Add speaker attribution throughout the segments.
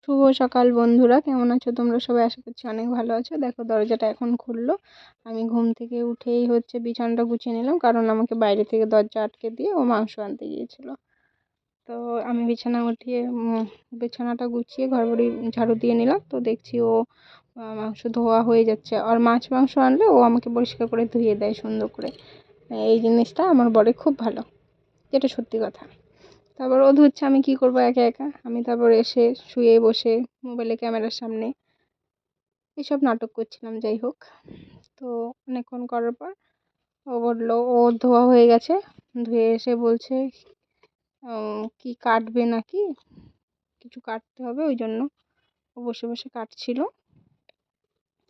Speaker 1: শুভ সকাল বন্ধুরা, কেমন আছো তোমরা সবাই? আশা করছি অনেক ভালো আছো। দেখো দরজাটা এখন খুললো। আমি ঘুম থেকে উঠেই বিছানাটা গুছিয়ে নিলাম, কারণ আমাকে বাইরে থেকে দরজা আটকে দিয়ে ও মাংস আনতে গিয়েছিল। তো আমি বিছানাটা গুছিয়ে ঘরবাড়ি ঝাড়ু দিয়ে নিলাম। তো দেখছি ও মাংস ধোয়া হয়ে যাচ্ছে। আর মাংস আনলে ও আমাকে পরিষ্কার করে ধুয়ে দেয় সুন্দর করে। এই জিনিসটা আমার বরে খুব ভালো, যেটা সত্যি কথা। তারপর ও ধুচ্ছে, আমি কি করবো একা একা। আমি তারপর এসে শুয়ে বসে মোবাইলে ক্যামেরার সামনে এসব নাটক করছিলাম। যাই হোক, তো অনেকক্ষণ করার পর ও বললো ও ধোয়া হয়ে গেছে। ধুয়ে এসে বলছে কি কাটবে নাকি, কিছু কাটতে হবে, ওই জন্য ও বসে বসে কাটছিল।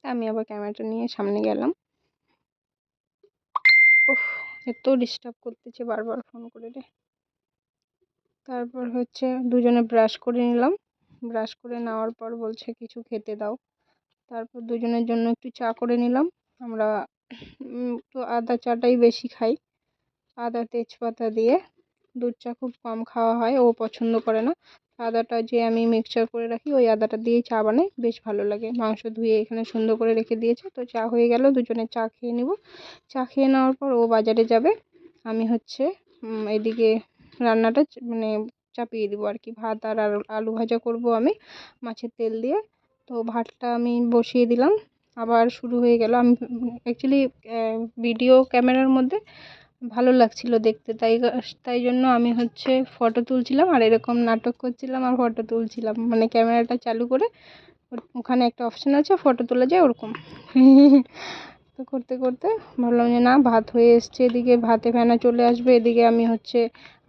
Speaker 1: আমি আবার ক্যামেরাটা নিয়ে সামনে গেলাম। উফ, এত ডিস্টার্ব করতেছে বারবার ফোন করে রে। তারপর দুজনে ব্রাশ করে নিলাম। ব্রাশ করে নেওয়ার পর বলছে কিছু খেতে দাও। তারপর দুজনের জন্য একটু চা করে নিলাম। আমরা তো আদা চাটাই বেশি খাই, আদা তেজপাতা দিয়ে। দুধ চা খুব কম খাওয়া হয়, ও পছন্দ করে না। আদাটা যে আমি মিক্সচার করে রাখি, ওই আদাটা দিয়েই চা বানাই, বেশ ভালো লাগে। মাংস ধুয়ে এখানে সুন্দর করে রেখে দিয়েছে। তো চা হয়ে গেল, দুজনে চা খেয়ে নিব। চা খেয়ে নেওয়ার পর ও বাজারে যাবে। আমি এদিকে রান্নাটা চাপিয়ে দিব আর কি। ভাত আর আলু ভাজা করব আমি মাছের তেল দিয়ে। তো ভাতটা আমি বসিয়ে দিলাম। আবার শুরু হয়ে গেল। আমি অ্যাকচুয়ালি ভিডিও ক্যামেরার মধ্যে ভালো লাগছিল দেখতে, তাই জন্য আমি ফটো তুলছিলাম আর এরকম নাটক করছিলাম আর ফটো তুলছিলাম, মানে ক্যামেরাটা চালু করে ওখানে একটা অপশন আছে ফটো তোলা যায় ওরকম। তো করতে করতে ভাবলাম যে না, ভাত হয়ে এসছে, এদিকে ভাতে ফেনা চলে আসবে, এদিকে আমি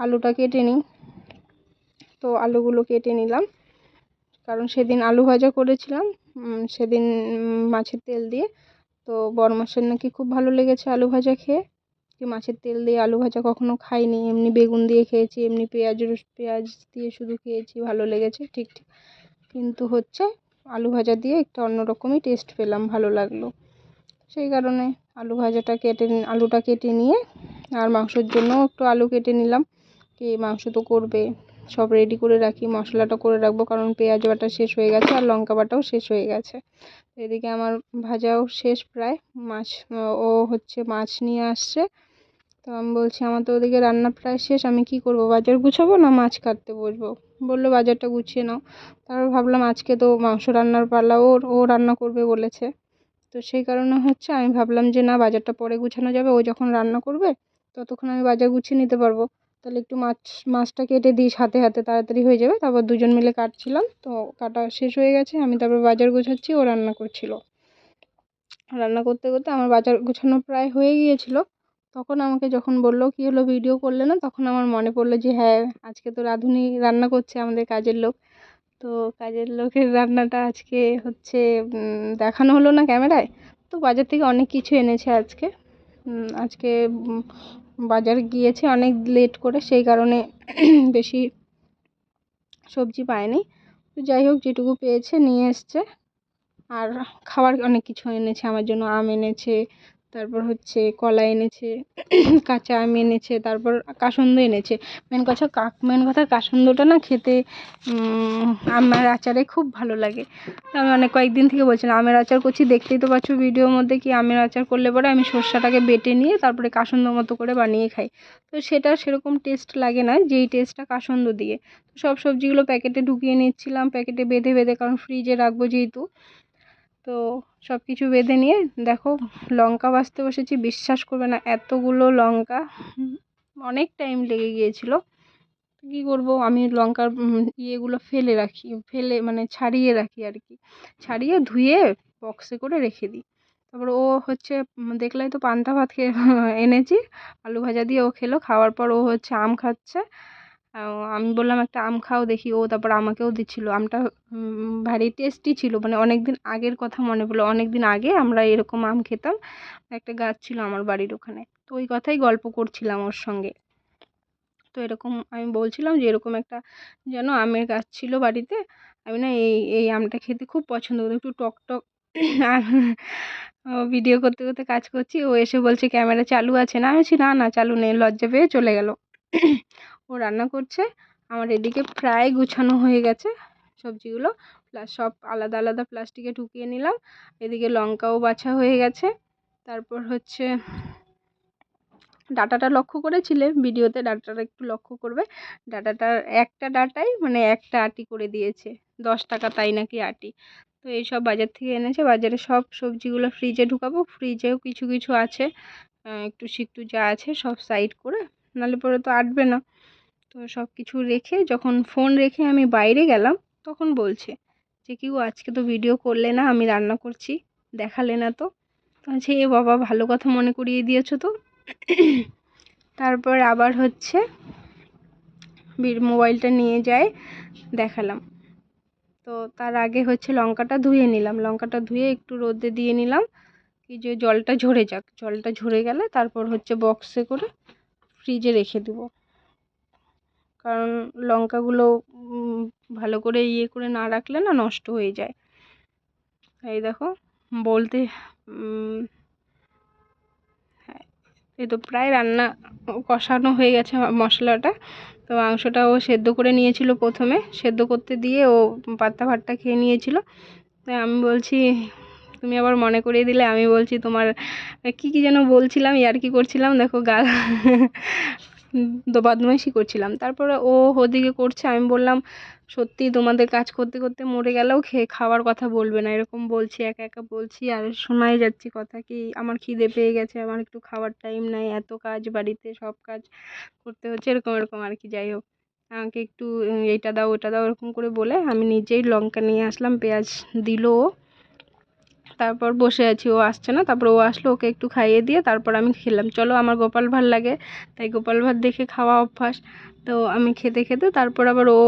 Speaker 1: আলুটা কেটে নিই। তো আলুগুলো কেটে নিলাম, কারণ সেদিন আলু ভাজা করেছিলাম, সেদিন মাছের তেল দিয়ে। তো বড়মাসের নাকি খুব ভালো লেগেছে আলু ভাজা খেয়ে। কি মাছের তেল দিয়ে আলু ভাজা কখনো খাইনি, এমনি বেগুন দিয়ে খেয়েছি, এমনি পেঁয়াজ দিয়ে শুধু খেয়েছি, ভালো লেগেছে ঠিক ঠিক। কিন্তু আলু ভাজা দিয়ে একটা অন্যরকমই টেস্ট পেলাম, ভালো লাগলো। সেই কারণে আলুটা কেটে নিয়ে আর মাংসের জন্য একটু আলু কেটে নিলাম। কি মাংস তো করবে, সব রেডি করে রাখি, মশলাটা করে রাখবো, কারণ পেঁয়াজ বাটা শেষ হয়ে গেছে আর লঙ্কা বাটাও শেষ হয়ে গেছে। এদিকে আমার ভাজাও শেষ প্রায়। মাছ ও মাছ নিয়ে আসছে। তো আমি বলছি আমার তো ওদিকে রান্না প্রায় শেষ, আমি কি করব, বাজার গুছাবো না মাছ কাটতে বসবো? বললো বাজারটা গুছিয়ে নাও। তারপর ভাবলাম আজকে তো মাংস রান্নার পালা, ও রান্না করবে বলেছে। তো সেই কারণে আমি ভাবলাম যে না, বাজারটা পরে গুছানো যাবে, ও যখন রান্না করবে ততক্ষণ আমি বাজার গুছিয়ে নিতে পারবো। তাহলে একটু মাছটা কেটে দিই, হাতে হাতে তাড়াতাড়ি হয়ে যাবে। তারপর দুজন মিলে কাটছিলাম, তো কাটা শেষ হয়ে গেছে, আমি তারপর বাজার গোছাচ্ছি, ও রান্না করছিল। রান্না করতে করতে আমার বাজার গোছানো প্রায় হয়ে গিয়েছিল। তখন আমাকে যখন বললো কি হলো ভিডিও করলে না, তখন আমার মনে পড়লো যে হ্যাঁ, আজকে তো রাঁধুনি রান্না করছে, আমাদের কাজের লোক। তো কাজের লোকের রান্নাটা আজকে দেখানো হলো না ক্যামেরায়। তো বাজার থেকে অনেক কিছু এনেছে আজকে। আজকে বাজার গিয়েছে অনেক লেট করে, সেই কারণে বেশি সবজি পায়নি। তো যাই হোক, যেটুকু পেয়েছে নিয়ে এসছে। আর খাবার অনেক কিছু এনেছে আমার জন্য। আম এনেছে, তারপর কলা এনেছে, কাঁচা আম এনেছে, তারপর কাসন্দ এনেছে। মেন কথা কাসন্দটা না খেতে আমের আচারে খুব ভালো লাগে। তো আমি অনেক কয়েকদিন থেকে বলছিলাম আমের আচার করছি, দেখতেই তো পাচ্ছ ভিডিওর মধ্যে কি আমের আচার করলে পরে আমি সরষাটাকে বেটে নিয়ে তারপরে কাসন্দ মতো করে বানিয়ে খাই। তো সেটা সেরকম টেস্ট লাগে না যেই টেস্টটা কাসন্দ দিয়ে। সব সবজিগুলো প্যাকেটে ঢুকিয়ে নিচ্ছিলাম, প্যাকেটে বেঁধে বেঁধে, কারণ ফ্রিজে রাখবো যেহেতু। তো সব কিছু বেঁধে নিয়ে দেখো লঙ্কা বাছতে বসেছি, বিশ্বাস করবে না এতগুলো লঙ্কা, অনেক টাইম লেগে গিয়েছিল। কি করব, আমি লঙ্কার ইয়েগুলো ছাড়িয়ে রাখি আর কি, ছাড়িয়ে ধুয়ে বক্সে করে রেখে দিই। তারপর ও দেখলাই তো পান্তা ভাত খেয়ে এনেছি আলু ভাজা দিয়ে, ও খেলো। খাওয়ার পর ও আম খাচ্ছে। আমি বললাম একটা আম খাও দেখি, ও তারপর আমাকেও দিচ্ছিল। আমটা ভারী টেস্টি ছিল, মানে অনেকদিন আগের কথা মনে পড়লো। অনেকদিন আগে আমরা এরকম আম খেতাম, একটা গাছ ছিল আমার বাড়ির ওখানে। তো ওই কথাই গল্প করছিলাম ওর সঙ্গে। তো এরকম আমি বলছিলাম যে এরকম একটা যেন আমের গাছ ছিল বাড়িতে। আমি না এই এই আমটা খেতে খুব পছন্দ করি, একটু টক টক। আর ভিডিও করতে করতে কাজ করছি, ও এসে বলছে ক্যামেরা চালু আছে না? আমি বলছি না না, চালু নেই, লজ্জা পেয়ে চলে গেল। ও রান্না করছে, আমার এদিকে প্রায় গুছানো হয়ে গেছে, সবজিগুলো প্লাস সব আলাদা আলাদা প্লাস্টিকে ঢুকিয়ে নিলাম। এদিকে লঙ্কাও বাছা হয়ে গেছে। তারপর হচ্ছে ডাটাটা লক্ষ্য করেছিলে ভিডিওতে, ডাটাটা একটু লক্ষ্য করবে। ডাটাটার একটা ডাটাই মানে একটা আটি করে দিয়েছে, 10 টাকা তাই নাকি আটি। তো এইসব বাজার থেকে এনেছে। বাজারে সব সবজিগুলো ফ্রিজে ঢুকাবো, ফ্রিজেও কিছু কিছু আছে একটু সিকটু যা আছে সব সাইড করে, নাহলে পরে তো আটবে না। তো সব কিছু রেখে যখন ফোন রেখে আমি বাইরে গেলাম তখন বলছে যে কি গো আজকে তো ভিডিও করলে না, আমি রান্না করছি, দেখালে না তো। বলছে এ বাবা, ভালো কথা মনে করিয়ে দিয়েছো তো। তারপর আবার হচ্ছে মোবাইলটা নিয়ে যায় দেখালাম। তো তার আগে হচ্ছে লঙ্কাটা ধুয়ে নিলাম, লঙ্কাটা ধুয়ে একটু রোদে দিয়ে নিলাম, কি যে জলটা ঝরে যাক। জলটা ঝরে গেলে তারপর হচ্ছে বক্সে করে ফ্রিজে রেখে দেবো, কারণ লঙ্কাগুলো ভালো করে ইয়ে করে না রাখলে না নষ্ট হয়ে যায়। এই দেখো বলতে এই তো প্রায় রান্না কষানো হয়ে গেছে মশলাটা। তো মাংসটাও সেদ্ধ করে নিয়েছিল, প্রথমে সেদ্ধ করতে দিয়ে ও পাত্তা ভাতটা খেয়ে নিয়েছিল। তাই আমি বলছি, তুমি আবার মনে করিয়ে দিলে, আমি বলছি তোমার কি কি যেন বলছিলাম, ইয়ার্কি করছিলাম, দেখো গাল বদমাইশি করছিলাম। তারপরে ও ওদিকে করছে, আমি বললাম সত্যি তোমাদের কাজ করতে করতে মরে গেলেও খাওয়ার কথা বলবে না, এরকম বলছি, একা একা বলছি আর শোনাই যাচ্ছি কথা, কি আমার খিদে পেয়ে গেছে, আমার একটু খাওয়ার টাইম নাই, এত কাজ বাড়িতে, সব কাজ করতে হচ্ছে, এরকম এরকম আর কি। যাই হোক, আমাকে একটু এইটা দাও ওটা দাও এরকম করে বলে আমি নিজেই লঙ্কা নিয়ে আসলাম, পেঁয়াজ দিল ও। তারপর বসে আছি, ও আসছে না। তারপর ও আসলো, ওকে একটু খাইয়ে দিয়ে তারপর আমি খেলাম। চলো, আমার গোপাল ভাঁড় লাগে, তাই গোপাল ভাঁড় দেখে খাওয়া অভ্যাস। তো আমি খেতে খেতে তারপর আবার ও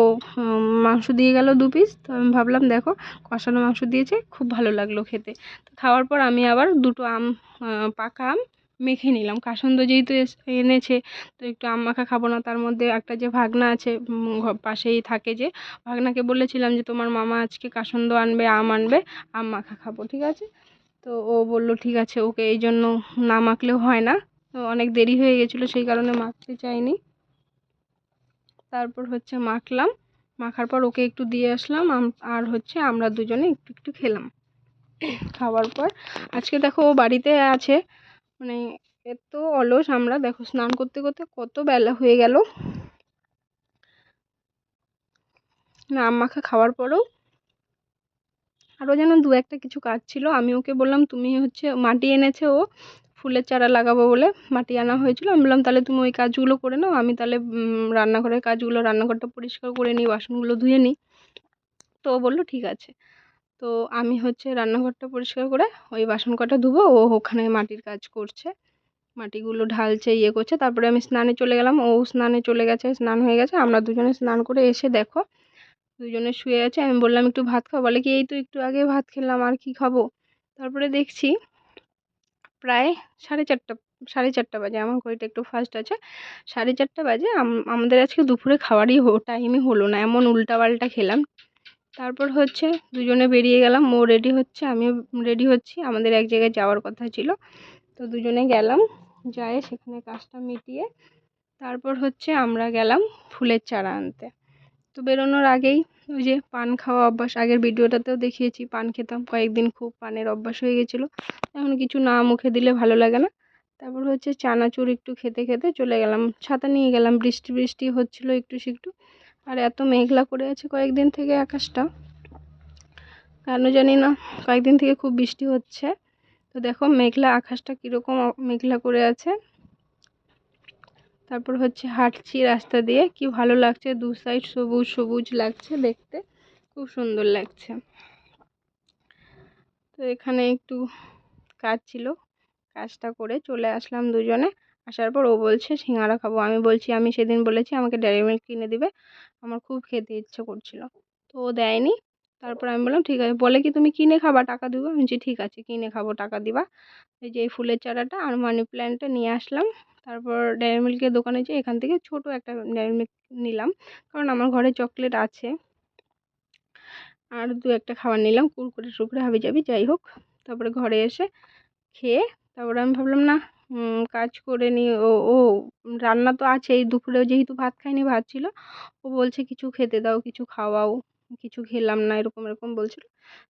Speaker 1: মাংস দিয়ে গেল 2 পিস। তো আমি ভাবলাম দেখো কষানো মাংস দিয়েছে, খুব ভালো লাগলো খেতে। তো খাওয়ার পর আমি আবার 2টো আম, পাকা আম মেখে নিলাম। কাসন্দ যেহেতু এনেছে, তো একটু আম মাখা খাবো না, তার মধ্যে একটা যে ভাগনা আছে পাশেই থাকে, যে ভাগনাকে বলেছিলাম যে তোমার মামা আজকে কাসন্দ আনবে, আম আনবে, আম মাখা খাবো, ঠিক আছে। তো ও বলল ঠিক আছে, ওকে এই জন্য না মাখলেও হয় না, তো অনেক দেরি হয়ে গেছিলো সেই কারণে মাখতে চাইনি। তারপর হচ্ছে মাখলাম, মাখার পর ওকে একটু দিয়ে আসলাম, আর হচ্ছে আমরা দুজনে একটু একটু খেলাম। খাওয়ার পর আজকে দেখো ও বাড়িতে আছে, মানে এত অলস আমরা, দেখো স্নান করতে করতে কত বেলা হয়ে গেল। আম মাখা খাওয়ার পরেও আরও যেন 2-একটা কিছু কাজ ছিল। আমি ওকে বললাম তুমি হচ্ছে মাটি এনেছে, ও ফুলের চারা লাগাবো বলে মাটি আনা হয়েছিল, আমি বললাম তাহলে তুমি ওই কাজগুলো করে নাও, আমি তাহলে রান্নাঘরের কাজগুলো, রান্নাঘরটা পরিষ্কার করে নিই, বাসনগুলো ধুয়ে নিই। তো ও বললো ঠিক আছে। তো আমি হচ্ছে রান্নাঘরটা পরিষ্কার করে ওই বাসন কটা ধুবো, ও ওখানে মাটির কাজ করছে, মাটিগুলো ঢালছে, ইয়ে করছে। তারপরে আমি স্নানে চলে গেলাম, ও স্নানে চলে গেছে, স্নান হয়ে গেছে। আমরা দুজনে স্নান করে এসে দেখো দুজনে শুয়ে আছে। আমি বললাম একটু ভাত খাও, বলে কি এই তো একটু আগে ভাত খেলাম, আর কি খাবো। তারপরে দেখছি প্রায় 4:30, 4:30 বাজে, আমার ঘড়িটা একটু ফাস্ট আছে, 4:30 বাজে। আমাদের আজকে দুপুরে খাওয়ারই টাইমই হলো না, এমন উল্টাপাল্টা খেলাম। তারপর হচ্ছে দুজনে বেরিয়ে গেলাম, ও রেডি হচ্ছে, আমিও রেডি হচ্ছি, আমাদের এক জায়গায় যাওয়ার কথা ছিল। তো দুজনে গেলাম, যাই সেখানে কাজটা মিটিয়ে তারপর হচ্ছে আমরা গেলাম ফুলের চারা আনতে। তো বেরোনোর আগেই ওই যে পান খাওয়া অভ্যাস, আগের ভিডিওটাতেও দেখিয়েছি, পান খেতাম কয়েকদিন, খুব পানের অভ্যাস হয়ে গেছিলো, এখন কিছু না মুখে দিলে ভালো লাগে না। তারপর হচ্ছে চানাচুর একটু খেতে খেতে চলে গেলাম, ছাতা নিয়ে গেলাম, বৃষ্টি বৃষ্টি হচ্ছিলো একটু একটু, আর এত মেঘলা করে আছে কয়েকদিন থেকে আকাশটা, কেন জানি না কয়েকদিন থেকে খুব বৃষ্টি হচ্ছে। তো দেখো মেঘলা আকাশটা কীরকম মেঘলা করে আছে। তারপর হচ্ছে হাঁটছি রাস্তা দিয়ে, কি ভালো লাগছে, দু সাইড সবুজ সবুজ লাগছে দেখতে, খুব সুন্দর লাগছে। তো এখানে একটু কাজ ছিল, কাজটা করে চলে আসলাম দুজনে। আসার পর ও বলছে সিঙ্গারা খাবো, আমি বলছি আমি সেদিন বলেছি আমাকে ডেয়ারি মিল্ক কিনে দিবে, আমার খুব খেতে ইচ্ছে করছিল, তো ও দেয়নি। তারপর আমি বললাম ঠিক আছে, বলে কি তুমি কিনে খাবা, টাকা দিবা, আমি বলছি ঠিক আছে কিনে খাবো, টাকা দিবা। এই যে এই ফুলের চারাটা আর মানি প্ল্যান্টটা নিয়ে আসলাম। তারপর ডেয়ারি মিল্কের দোকানে যে এখান থেকে ছোট একটা ডেয়ারি মিল্ক নিলাম, কারণ আমার ঘরে চকলেট আছে, আর 2-একটা খাবার নিলাম, কুরকুরে টুরকুরে হাবি যাবি যাই হোক। তারপরে ঘরে এসে খেয়ে তারপরে আমি ভাবলাম না কাজ করে নি, ও ও রান্না তো আছেই, দুপুরেও যেহেতু ভাত খাইনি, ভাত ছিল, ও বলছে কিছু খেতে দাও, কিছু খাওয়াও, কিছু খেলাম না, এরকম এরকম বলছিল।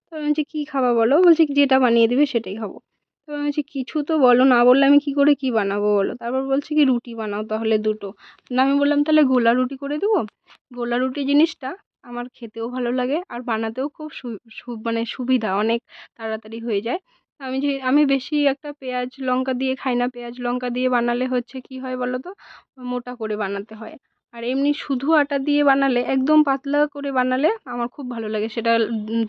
Speaker 1: তো আমি বলছি কী খাবা বলো? বলছে যেটা বানিয়ে দিবে সেটাই খাবো। তো আমি বলছি কিছু তো বলো, না বললে আমি কী করে কী বানাবো বলো? তারপর বলছে কি রুটি বানাও তাহলে 2টো। না আমি বললাম তাহলে গোলা রুটি করে দেবো। গোলা রুটি জিনিসটা আমার খেতেও ভালো লাগে আর বানাতেও খুব মানে সুবিধা, অনেক তাড়াতাড়ি হয়ে যায়। আমি বেশি একটা পেঁয়াজ লঙ্কা দিয়ে খাই না। পেঁয়াজ লঙ্কা দিয়ে বানালে হচ্ছে কি হয় বলো তো, মোটা করে বানাতে হয়। আর এমনি শুধু আটা দিয়ে বানালে, একদম পাতলা করে বানালে আমার খুব ভালো লাগে। সেটা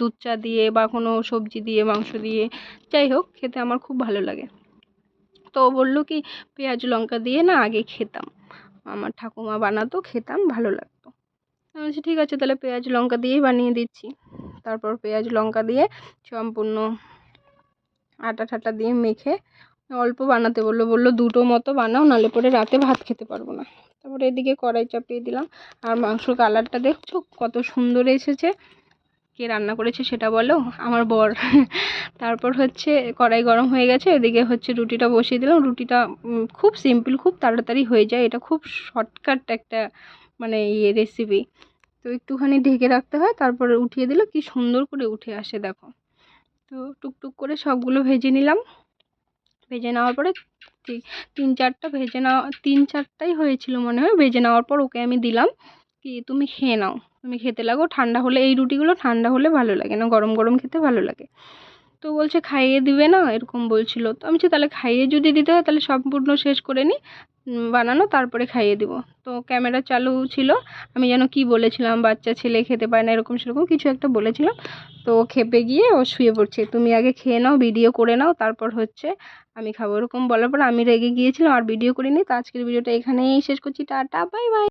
Speaker 1: দুধ চা দিয়ে বা কোনো সবজি দিয়ে, মাংস দিয়ে, যাই হোক খেতে আমার খুব ভালো লাগে। তো ও বললো কি পেঁয়াজ লঙ্কা দিয়ে না আগে খেতাম, আমার ঠাকুমা বানাতো, খেতাম, ভালো লাগতো। আমি বলছি ঠিক আছে তাহলে পেঁয়াজ লঙ্কা দিয়েই বানিয়ে দিচ্ছি। তারপর পেঁয়াজ লঙ্কা দিয়ে সম্পূর্ণ আটা ঠাটা দিয়ে মেখে অল্প বানাতে বললো 2টো মতো বানাও, নাহলে পরে রাতে ভাত খেতে পারবো না। তারপরে এদিকে কড়াই চাপিয়ে দিলাম। আর মাংসর কালারটা দেখছো কত সুন্দর এসেছে। কে রান্না করেছে সেটা বলো? আমার বর। তারপর হচ্ছে কড়াই গরম হয়ে গেছে, এদিকে হচ্ছে রুটিটা বসিয়ে দিলাম। রুটিটা খুব সিম্পল, খুব তাড়াতাড়ি হয়ে যায়, এটা খুব শর্টকাট একটা মানে রেসিপি। তো একটুখানি ঢেকে রাখতে হয়, তারপরে উঠিয়ে দিলে কি সুন্দর করে উঠে আসে দেখো। তো টুকটুক করে সবগুলো ভেজে নিলাম। ভেজে নেওয়ার পরে তিন চারটাই হয়েছিল মনে হয়। ভেজে নেওয়ার পর ওকে আমি দিলাম কি তুমি খেয়ে নাও, তুমি খেতে লাগো, ঠান্ডা হলে, এই রুটিগুলো ঠান্ডা হলে ভালো লাগে না, গরম গরম খেতে ভালো লাগে। তো বলছে খাইয়ে দিবে না, এরকম বলছিল। তো আমি বলছি তাহলে খাইয়ে যদি দিতে হয় তাহলে সম্পূর্ণ শেষ করে নিই বানানো, তারপরে খাইয়ে দিব। তো ক্যামেরা চালু ছিল, আমি যেন কি বলেছিলাম, বাচ্চা ছেলে খেতে পায় না, এরকম সেরকম কিছু একটা বলেছিলাম। তো ও খেপে গিয়ে ও শুয়ে পড়ছে, তুমি আগে খেয়ে নাও, ভিডিও করে নাও, তারপর হচ্ছে আমি খাবো, এরকম বলার পর আমি রেগে গিয়েছিলাম আর ভিডিও করিনি। তো আজকের ভিডিওটা এখানেই শেষ করছি। Tata, bye bye.